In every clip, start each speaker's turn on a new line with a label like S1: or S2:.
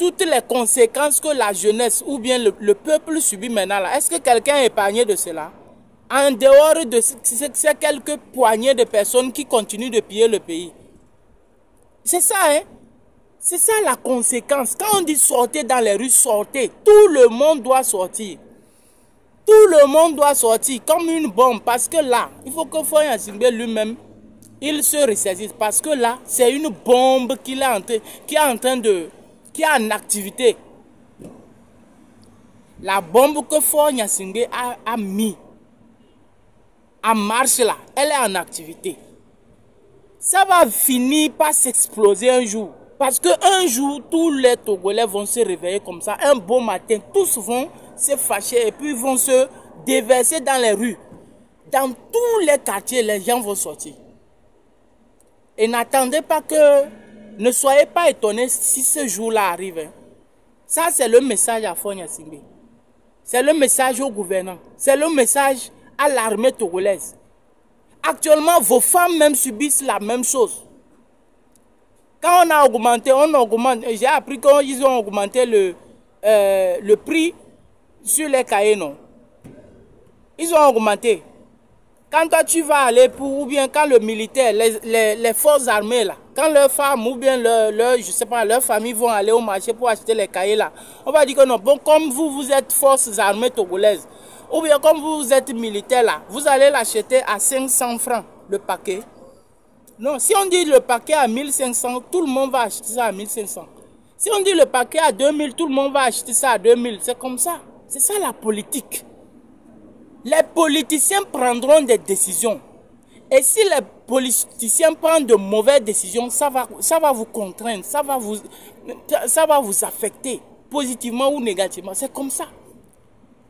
S1: toutes les conséquences que la jeunesse ou bien le peuple subit maintenant là, est-ce que quelqu'un est épargné de cela? En dehors de ces quelques poignées de personnes qui continuent de piller le pays. C'est ça, hein? C'est ça la conséquence. Quand on dit sortez dans les rues, sortez. Tout le monde doit sortir. Tout le monde doit sortir comme une bombe. Parce que là, il faut que Faure Gnassingbé lui-même, il se ressaisisse. Parce que là, c'est une bombe qui est en activité. La bombe que Faure Gnassingbé a mis en marche là, elle est en activité. Ça va finir par s'exploser un jour. Parce qu'un jour, tous les Togolais vont se réveiller comme ça. Un beau matin, tous vont se fâcher et puis vont se déverser dans les rues. Dans tous les quartiers, les gens vont sortir. Et n'attendez pas que... Ne soyez pas étonnés si ce jour-là arrive. Hein. Ça, c'est le message à Faure Gnassingbé. C'est le message au gouvernement. C'est le message à l'armée togolaise. Actuellement, vos femmes même subissent la même chose. Quand on a augmenté, j'ai appris qu'ils ont augmenté le prix sur les cahiers, non. Ils ont augmenté. Quand toi tu vas aller ou bien quand le militaire, les forces armées là, quand leurs femmes ou bien je sais pas, leurs familles vont aller au marché pour acheter les cahiers là, on va dire que non, bon, comme vous êtes forces armées togolaises, ou bien comme vous êtes militaire là, vous allez l'acheter à 500 francs le paquet. Non, si on dit le paquet à 1500, tout le monde va acheter ça à 1500. Si on dit le paquet à 2000, tout le monde va acheter ça à 2000. C'est comme ça. C'est ça la politique. Les politiciens prendront des décisions. Et si les politiciens prennent de mauvaises décisions, ça va vous contraindre, ça va vous affecter positivement ou négativement. C'est comme ça.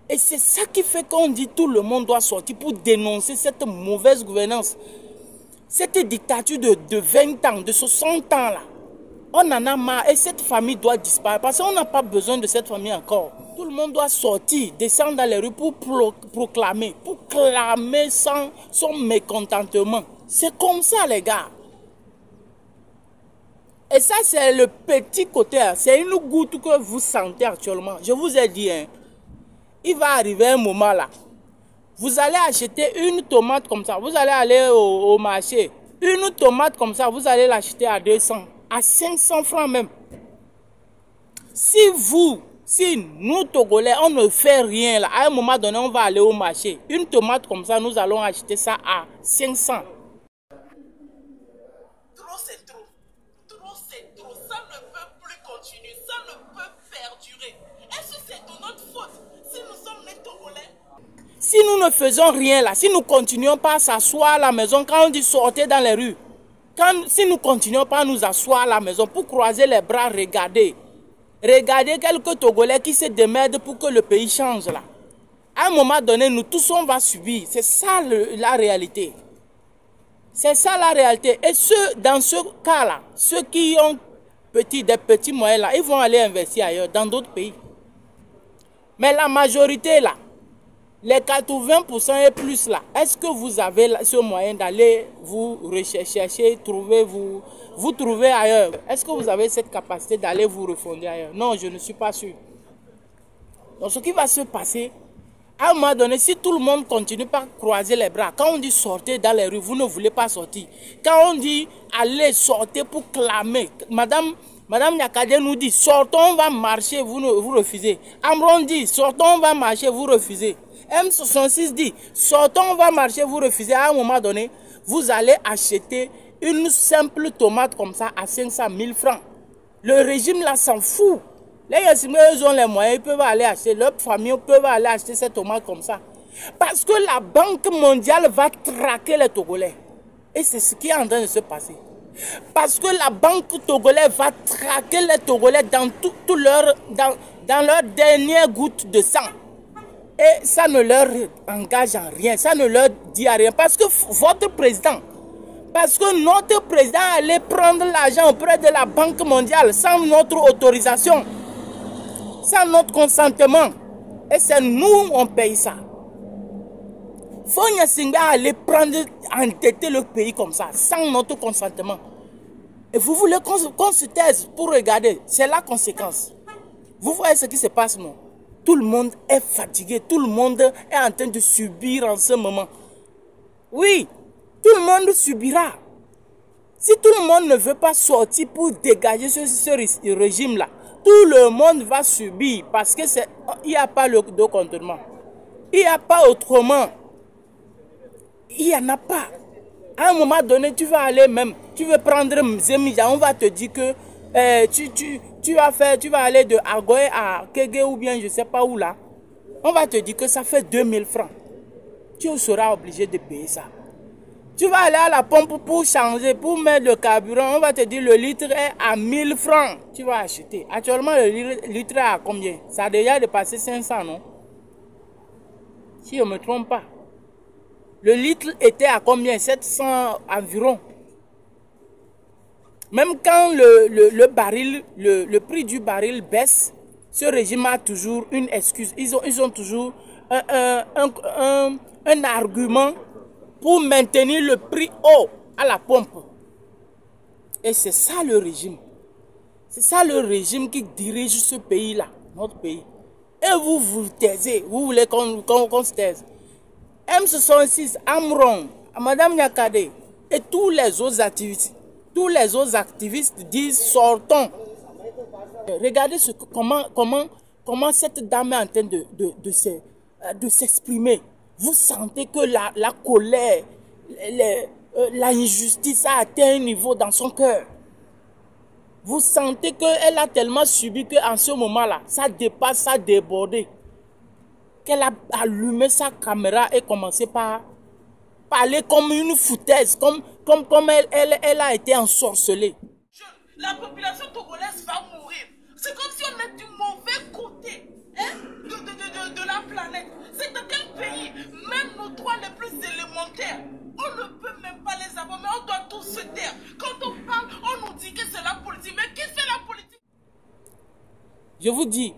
S1: Et c'est ça qui fait qu'on dit tout le monde doit sortir pour dénoncer cette mauvaise gouvernance. Cette dictature de 20 ans, de 60 ans là, on en a marre et cette famille doit disparaître parce qu'on n'a pas besoin de cette famille encore. Tout le monde doit sortir, descendre dans les rues pour proclamer, pour clamer son mécontentement. C'est comme ça les gars. Et ça c'est le petit côté, c'est une goutte que vous sentez actuellement. Je vous ai dit, hein, il va arriver un moment là. Vous allez acheter une tomate comme ça, vous allez aller au marché. Une tomate comme ça, vous allez l'acheter à 200, à 500 francs même. Si nous Togolais, on ne fait rien là, à un moment donné, on va aller au marché. Une tomate comme ça, nous allons acheter ça à 500.
S2: Trop c'est trop. Trop c'est trop. Ça ne peut plus continuer. Ça ne peut perdurer. Est-ce que c'est de notre faute si nous sommes les Togolais?
S1: Si nous ne faisons rien là, si nous continuons pas à s'asseoir à la maison, quand on dit sortir dans les rues, si nous continuons pas à nous asseoir à la maison pour croiser les bras, regardez quelques Togolais qui se démerdent pour que le pays change là. À un moment donné, nous tous on va subir. C'est ça la réalité. C'est ça la réalité. Et dans ce cas là, ceux qui ont des petits moyens là, ils vont aller investir ailleurs, dans d'autres pays. Mais la majorité là, les 80% et plus là, est-ce que vous avez ce moyen d'aller vous rechercher, vous trouver ailleurs? Est-ce que vous avez cette capacité d'aller vous refonder ailleurs? Non, je ne suis pas sûr. Donc ce qui va se passer, à un moment donné, si tout le monde continue par croiser les bras, quand on dit sortez dans les rues, vous ne voulez pas sortir. Quand on dit allez sortir pour clamer, Madame Nyakadé nous dit sortons, on va marcher, vous refusez. Amron dit sortons, on va marcher, vous refusez. M66 dit sortons, on va marcher, vous refusez. À un moment donné, vous allez acheter une simple tomate comme ça à 500 000 francs. Le régime là s'en fout. Les Gnassingbé, ils ont les moyens, ils peuvent aller acheter, leur famille peuvent aller acheter cette tomate comme ça. Parce que la Banque mondiale va traquer les Togolais. Et c'est ce qui est en train de se passer. Parce que la Banque togolaise va traquer les Togolais dans leur dernière goutte de sang. Et ça ne leur engage en rien, ça ne leur dit à rien. Parce que votre président, parce que notre président allait prendre l'argent auprès de la Banque mondiale sans notre autorisation, sans notre consentement. Et c'est nous, on paye ça. Faure Gnassingbé allait endetter le pays comme ça, sans notre consentement. Et vous voulez qu'on se taise pour regarder, c'est la conséquence. Vous voyez ce qui se passe, non? Tout le monde est fatigué. Tout le monde est en train de subir en ce moment. Oui, tout le monde subira. Si tout le monde ne veut pas sortir pour dégager ce régime-là, tout le monde va subir parce que il n'y a pas le dos contournement. Il n'y a pas autrement. Il n'y en a pas. À un moment donné, tu vas aller même, tu veux prendre Zemija, on va te dire que tu vas aller de Agoye à Kege ou bien je ne sais pas où là. On va te dire que ça fait 2000 francs. Tu seras obligé de payer ça. Tu vas aller à la pompe pour changer, pour mettre le carburant. On va te dire le litre est à 1000 francs. Tu vas acheter. Actuellement, le litre est à combien? Ça a déjà dépassé 500, non? Si je ne me trompe pas. Le litre était à combien? 700 environ. Même quand le baril, le prix du baril baisse, ce régime a toujours une excuse. Ils ont toujours un argument pour maintenir le prix haut à la pompe. Et c'est ça le régime. C'est ça le régime qui dirige ce pays-là, notre pays. Et vous vous taisez, vous voulez qu'on se taise. M66, Amron, Madame Nyakade et tous les autres activistes disent sortons. Regardez comment cette dame est en train de s'exprimer. Vous sentez que la colère, l'injustice a atteint un niveau dans son cœur. Vous sentez qu'elle a tellement subi qu'en ce moment-là, ça dépasse, ça a débordé. Qu'elle a allumé sa caméra et commencé par parler comme une foutaise, comme elle a été ensorcelée.
S2: La population togolaise va mourir. C'est comme si on est du mauvais côté de la planète. C'est dans quel pays, même nos droits les plus élémentaires, on ne peut même pas les avoir, mais on doit tous se taire. Quand on parle, on nous dit que c'est la politique. Mais qui fait la politique?
S1: Je vous dis,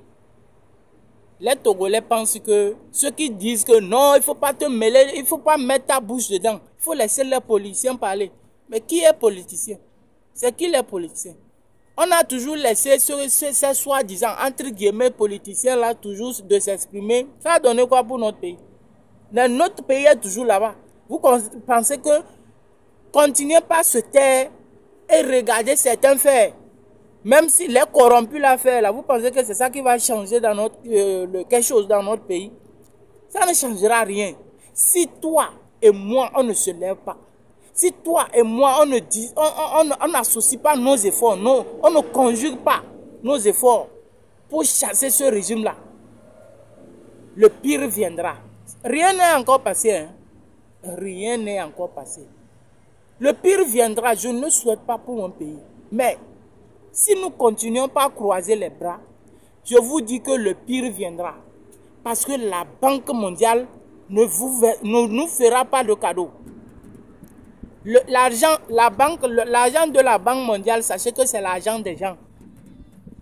S1: les Togolais pensent que ceux qui disent que non, il ne faut pas te mêler, il ne faut pas mettre ta bouche dedans. Il faut laisser les politiciens parler. Mais qui est politicien? C'est qui les politiciens? On a toujours laissé ces soi-disant, entre guillemets, politiciens là, toujours de s'exprimer. Ça a donné quoi pour notre pays? Notre pays est toujours là-bas. Vous pensez que continuez pas à se taire et regarder certains faire. Même si les corrompus l'ont fait, là, vous pensez que c'est ça qui va changer dans quelque chose dans notre pays? Ça ne changera rien. Si toi et moi, on ne se lève pas, si toi et moi, on n'associe pas nos efforts, non, on ne conjugue pas nos efforts pour chasser ce régime-là, le pire viendra. Rien n'est encore passé. Hein? Rien n'est encore passé. Le pire viendra, je ne le souhaite pas pour mon pays. Mais si nous continuons pas à croiser les bras, je vous dis que le pire viendra. Parce que la Banque mondiale ne nous fera pas de cadeau. L'argent de la Banque mondiale, sachez que c'est l'argent des gens.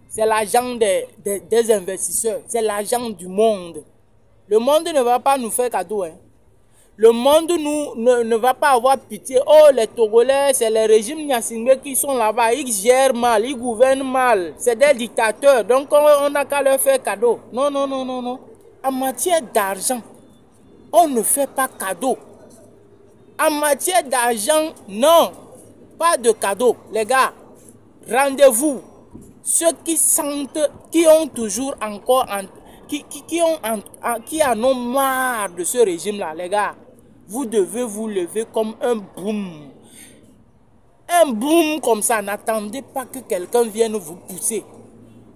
S1: C'est l'argent des investisseurs. C'est l'argent du monde. Le monde ne va pas nous faire cadeau. Hein. Le monde ne va pas avoir pitié. Oh, les Togolais, c'est les régimes Gnassingbé qui sont là-bas. Ils gèrent mal, ils gouvernent mal. C'est des dictateurs. Donc, on n'a qu'à leur faire cadeau. Non, non, non, non, non. En matière d'argent, on ne fait pas cadeau. En matière d'argent, non. Pas de cadeau. Les gars, rendez-vous. Ceux qui sentent, qui ont toujours encore... qui en ont marre de ce régime-là, les gars, vous devez vous lever comme un boom. Un boom comme ça, n'attendez pas que quelqu'un vienne vous pousser.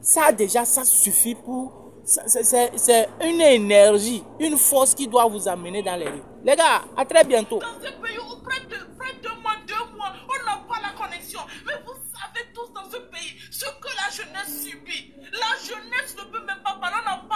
S1: Ça déjà, ça suffit pour... C'est une énergie, une force qui doit vous amener dans les rues. Les gars, à très bientôt.
S2: Dans ce pays où près de 2 mois, on n'a pas la connexion. Mais vous savez tous dans ce pays ce que la jeunesse subit. La jeunesse ne peut même pas parler, on n'a pas